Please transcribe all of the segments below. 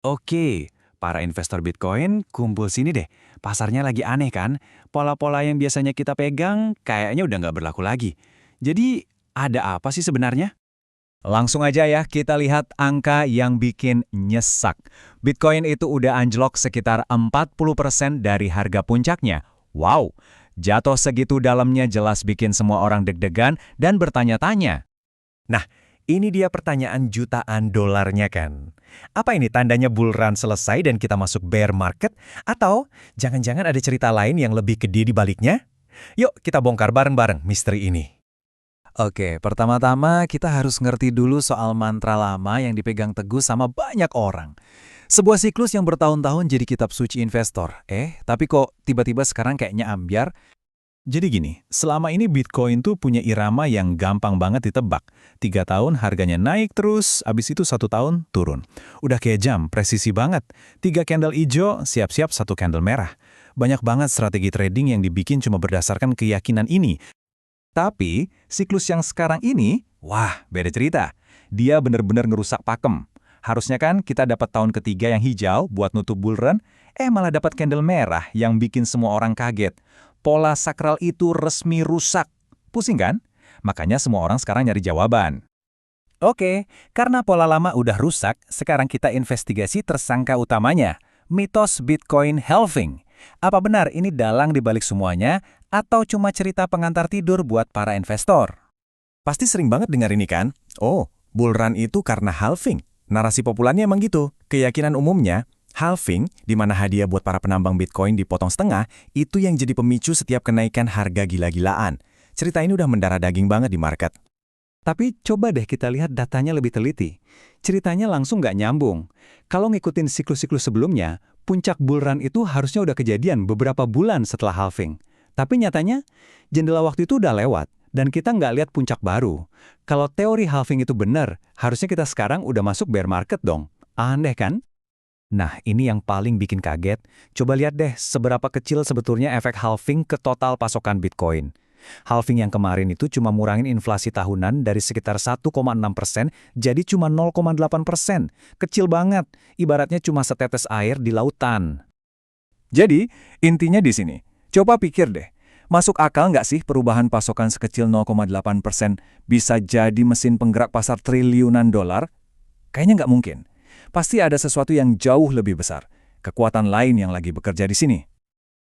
Oke, para investor Bitcoin kumpul sini deh. Pasarnya lagi aneh kan? Pola-pola yang biasanya kita pegang kayaknya udah nggak berlaku lagi. Jadi, ada apa sih sebenarnya? Langsung aja ya, kita lihat angka yang bikin nyesak. Bitcoin itu udah anjlok sekitar 40% dari harga puncaknya. Wow, jatuh segitu dalamnya jelas bikin semua orang deg-degan dan bertanya-tanya. Nah, ini dia pertanyaan jutaan dolarnya kan. Apa ini tandanya bull run selesai dan kita masuk bear market? Atau jangan-jangan ada cerita lain yang lebih gede di baliknya? Yuk kita bongkar bareng-bareng misteri ini. Oke, pertama-tama kita harus ngerti dulu soal mantra lama yang dipegang teguh sama banyak orang. Sebuah siklus yang bertahun-tahun jadi kitab suci investor. Tapi kok tiba-tiba sekarang kayaknya ambyar? Jadi gini, selama ini Bitcoin tuh punya irama yang gampang banget ditebak. 3 tahun harganya naik terus, abis itu 1 tahun turun. Udah kayak jam, presisi banget. 3 candle hijau, siap-siap 1 candle merah. Banyak banget strategi trading yang dibikin cuma berdasarkan keyakinan ini. Tapi, siklus yang sekarang ini, wah, beda cerita. Dia bener-bener ngerusak pakem. Harusnya kan kita dapat tahun ketiga yang hijau buat nutup bull run, malah dapat candle merah yang bikin semua orang kaget. Pola sakral itu resmi rusak. Pusing kan? Makanya semua orang sekarang nyari jawaban. Oke, karena pola lama udah rusak, sekarang kita investigasi tersangka utamanya, mitos Bitcoin halving. Apa benar ini dalang dibalik semuanya, atau cuma cerita pengantar tidur buat para investor? Pasti sering banget dengar ini kan? Oh, bull run itu karena halving. Narasi populernya emang gitu. Keyakinan umumnya, halving, di mana hadiah buat para penambang Bitcoin dipotong setengah, itu yang jadi pemicu setiap kenaikan harga gila-gilaan. Cerita ini udah mendarah daging banget di market. Tapi coba deh kita lihat datanya lebih teliti. Ceritanya langsung nggak nyambung. Kalau ngikutin siklus-siklus sebelumnya, puncak bull run itu harusnya udah kejadian beberapa bulan setelah halving. Tapi nyatanya, jendela waktu itu udah lewat, dan kita nggak lihat puncak baru. Kalau teori halving itu benar, harusnya kita sekarang udah masuk bear market dong. Aneh kan? Nah, ini yang paling bikin kaget. Coba lihat deh seberapa kecil sebetulnya efek halving ke total pasokan Bitcoin. Halving yang kemarin itu cuma ngurangin inflasi tahunan dari sekitar 1,6% jadi cuma 0,8%. Kecil banget, ibaratnya cuma setetes air di lautan. Jadi, intinya di sini. Coba pikir deh, masuk akal nggak sih perubahan pasokan sekecil 0,8% bisa jadi mesin penggerak pasar triliunan dolar? Kayaknya nggak mungkin. Pasti ada sesuatu yang jauh lebih besar. Kekuatan lain yang lagi bekerja di sini.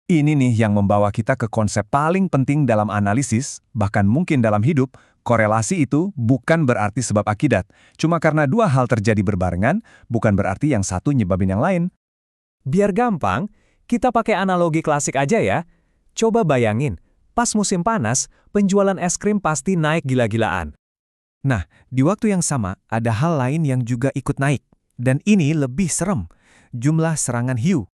Ini nih yang membawa kita ke konsep paling penting dalam analisis, bahkan mungkin dalam hidup, korelasi itu bukan berarti sebab akibat. Cuma karena dua hal terjadi berbarengan, bukan berarti yang satu nyebabin yang lain. Biar gampang, kita pakai analogi klasik aja ya. Coba bayangin, pas musim panas, penjualan es krim pasti naik gila-gilaan. Nah, di waktu yang sama, ada hal lain yang juga ikut naik. Dan ini lebih serem, jumlah serangan hiu.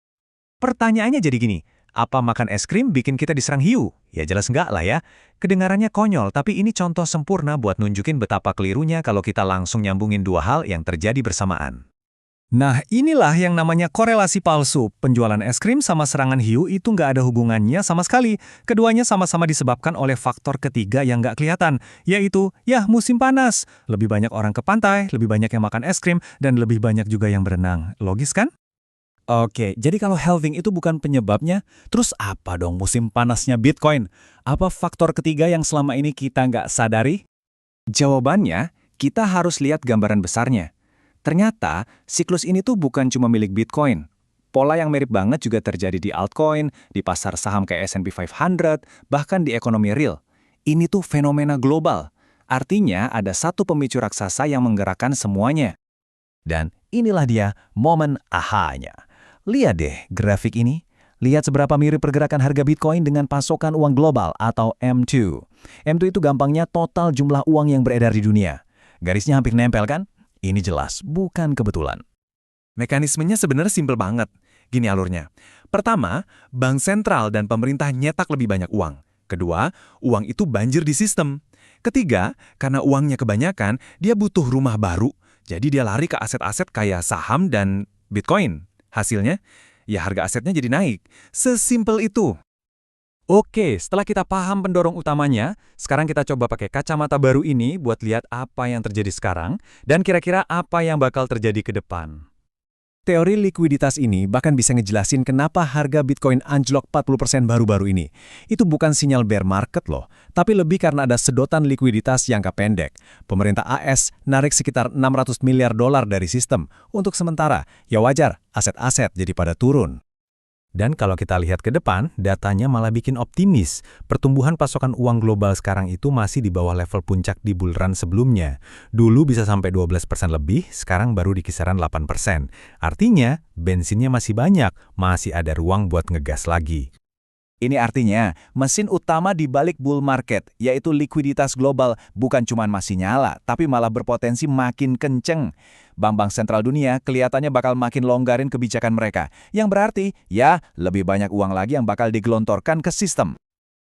Pertanyaannya jadi gini, apa makan es krim bikin kita diserang hiu? Ya jelas enggak lah ya. Kedengarannya konyol, tapi ini contoh sempurna buat nunjukin betapa kelirunya kalau kita langsung nyambungin dua hal yang terjadi bersamaan. Nah, inilah yang namanya korelasi palsu. Penjualan es krim sama serangan hiu itu nggak ada hubungannya sama sekali. Keduanya sama-sama disebabkan oleh faktor ketiga yang nggak kelihatan, yaitu, musim panas. Lebih banyak orang ke pantai, lebih banyak yang makan es krim, dan lebih banyak juga yang berenang. Logis kan? Oke, jadi kalau halving itu bukan penyebabnya, terus apa dong musim panasnya Bitcoin? Apa faktor ketiga yang selama ini kita nggak sadari? Jawabannya, kita harus lihat gambaran besarnya. Ternyata, siklus ini tuh bukan cuma milik Bitcoin. Pola yang mirip banget juga terjadi di altcoin, di pasar saham kayak S&P 500, bahkan di ekonomi real. Ini tuh fenomena global. Artinya ada satu pemicu raksasa yang menggerakkan semuanya. Dan inilah dia momen ahanya. Lihat deh grafik ini. Lihat seberapa mirip pergerakan harga Bitcoin dengan pasokan uang global atau M2. M2 itu gampangnya total jumlah uang yang beredar di dunia. Garisnya hampir nempel kan? Ini jelas, bukan kebetulan. Mekanismenya sebenarnya simpel banget. Gini alurnya. Pertama, bank sentral dan pemerintah nyetak lebih banyak uang. Kedua, uang itu banjir di sistem. Ketiga, karena uangnya kebanyakan, dia butuh rumah baru. Jadi dia lari ke aset-aset kayak saham dan Bitcoin. Hasilnya, ya harga asetnya jadi naik. Sesimpel itu. Oke, setelah kita paham pendorong utamanya, sekarang kita coba pakai kacamata baru ini buat lihat apa yang terjadi sekarang dan kira-kira apa yang bakal terjadi ke depan. Teori likuiditas ini bahkan bisa ngejelasin kenapa harga Bitcoin anjlok 40% baru-baru ini. Itu bukan sinyal bear market loh, tapi lebih karena ada sedotan likuiditas jangka pendek. Pemerintah AS narik sekitar 600 miliar dolar dari sistem. Untuk sementara, ya wajar, aset-aset jadi pada turun. Dan kalau kita lihat ke depan, datanya malah bikin optimis. Pertumbuhan pasokan uang global sekarang itu masih di bawah level puncak di bull run sebelumnya. Dulu bisa sampai 12% lebih, sekarang baru di kisaran 8%. Artinya, bensinnya masih banyak, masih ada ruang buat ngegas lagi. Ini artinya, mesin utama di balik bull market, yaitu likuiditas global, bukan cuma masih nyala, tapi malah berpotensi makin kenceng. Bank-bank sentral dunia kelihatannya bakal makin longgarin kebijakan mereka, yang berarti, ya, lebih banyak uang lagi yang bakal digelontorkan ke sistem.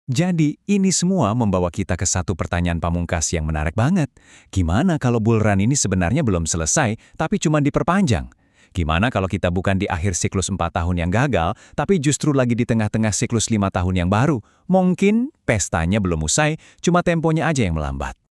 Jadi, ini semua membawa kita ke satu pertanyaan pamungkas yang menarik banget. Gimana kalau bull run ini sebenarnya belum selesai, tapi cuma diperpanjang? Gimana kalau kita bukan di akhir siklus 4 tahun yang gagal, tapi justru lagi di tengah-tengah siklus 5 tahun yang baru? Mungkin pestanya belum usai, cuma temponya aja yang melambat.